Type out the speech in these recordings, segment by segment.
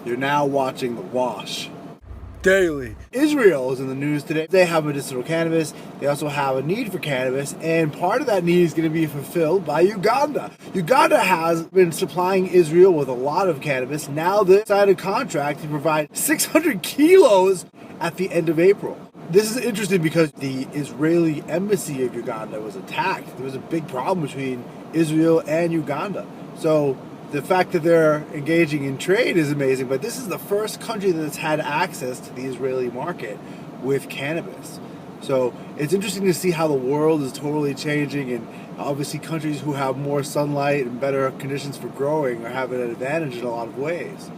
You're now watching The Wash Daily. Israel is in the news today. They have medicinal cannabis. They also have a need for cannabis, and part of that need is going to be fulfilled by Uganda. Uganda has been supplying Israel with a lot of cannabis. Now they signed a contract to provide 600 kilos at the end of April. This is interesting because the Israeli embassy of Uganda was attacked. There was a big problem between Israel and Uganda. So the fact that they're engaging in trade is amazing, but this is the first country that's had access to the Israeli market with cannabis. So it's interesting to see how the world is totally changing, and obviously countries who have more sunlight and better conditions for growing are having an advantage in a lot of ways.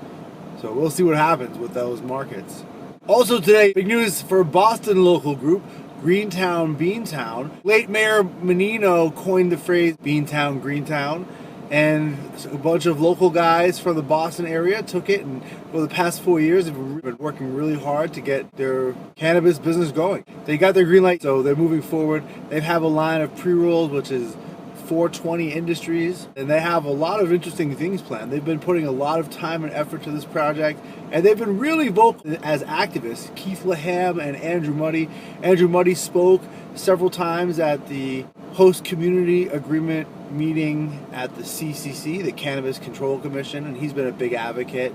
So we'll see what happens with those markets. Also today, big news for Boston local group, Greentown, Beantown. Late Mayor Menino coined the phrase Beantown, Greentown, and a bunch of local guys from the Boston area took it, and for the past 4 years they've been working really hard to get their cannabis business going. They got their green light, so they're moving forward. They have a line of pre-rolls, which is 420 Industries, and they have a lot of interesting things planned. They've been putting a lot of time and effort to this project, and they've been really vocal as activists. Keith Laham and Andrew Muddy. Andrew Muddy spoke several times at the host community agreement meeting at the CCC, the Cannabis Control Commission, and he's been a big advocate,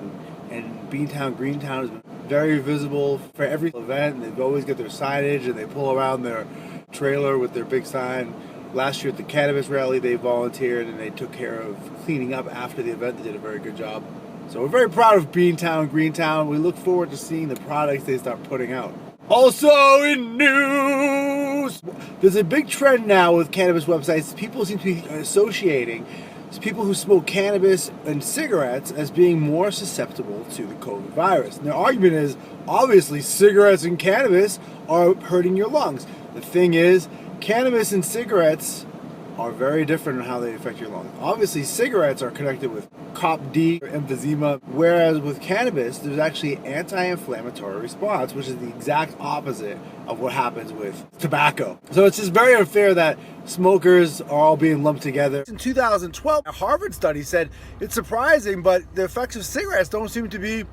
and Beantown, Greentown has been very visible for every event, and they've always got their signage, and they pull around their trailer with their big sign. Last year at the cannabis rally, they volunteered and they took care of cleaning up after the event. They did a very good job. So we're very proud of Beantown, Greentown. We look forward to seeing the products they start putting out. Also in news, there's a big trend now with cannabis websites. People seem to be associating people who smoke cannabis and cigarettes as being more susceptible to the COVID virus. And their argument is, obviously, cigarettes and cannabis are hurting your lungs. The thing is, cannabis and cigarettes are very different in how they affect your lungs. Obviously, cigarettes are connected with COPD or emphysema, whereas with cannabis, there's actually an anti-inflammatory response, which is the exact opposite of what happens with tobacco. So it's just very unfair that smokers are all being lumped together. In 2012, a Harvard study said it's surprising, but the effects of cigarettes don't seem to be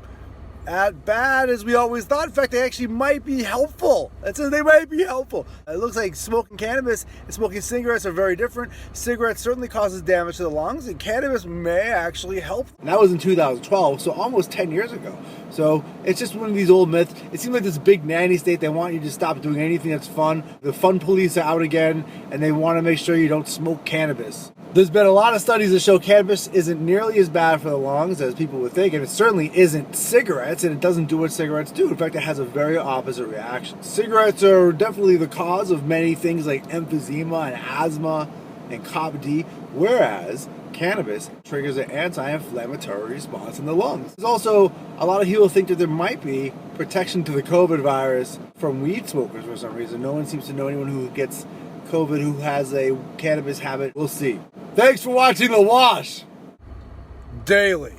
as bad as we always thought. In fact, they actually might be helpful. That says they might be helpful. It looks like smoking cannabis and smoking cigarettes are very different. Cigarettes certainly causes damage to the lungs, and cannabis may actually help. And that was in 2012, so almost 10 years ago. So it's just one of these old myths. It seems like this big nanny state, they want you to stop doing anything that's fun. The fun police are out again, and they want to make sure you don't smoke cannabis. There's been a lot of studies that show cannabis isn't nearly as bad for the lungs as people would think, and it certainly isn't cigarettes, and it doesn't do what cigarettes do. In fact, it has a very opposite reaction. Cigarettes are definitely the cause of many things like emphysema and asthma and COPD, whereas cannabis triggers an anti-inflammatory response in the lungs. There's also a lot of people think that there might be protection to the COVID virus from weed smokers for some reason. No one seems to know anyone who gets COVID who has a cannabis habit. We'll see. Thanks for watching The Wash Daily.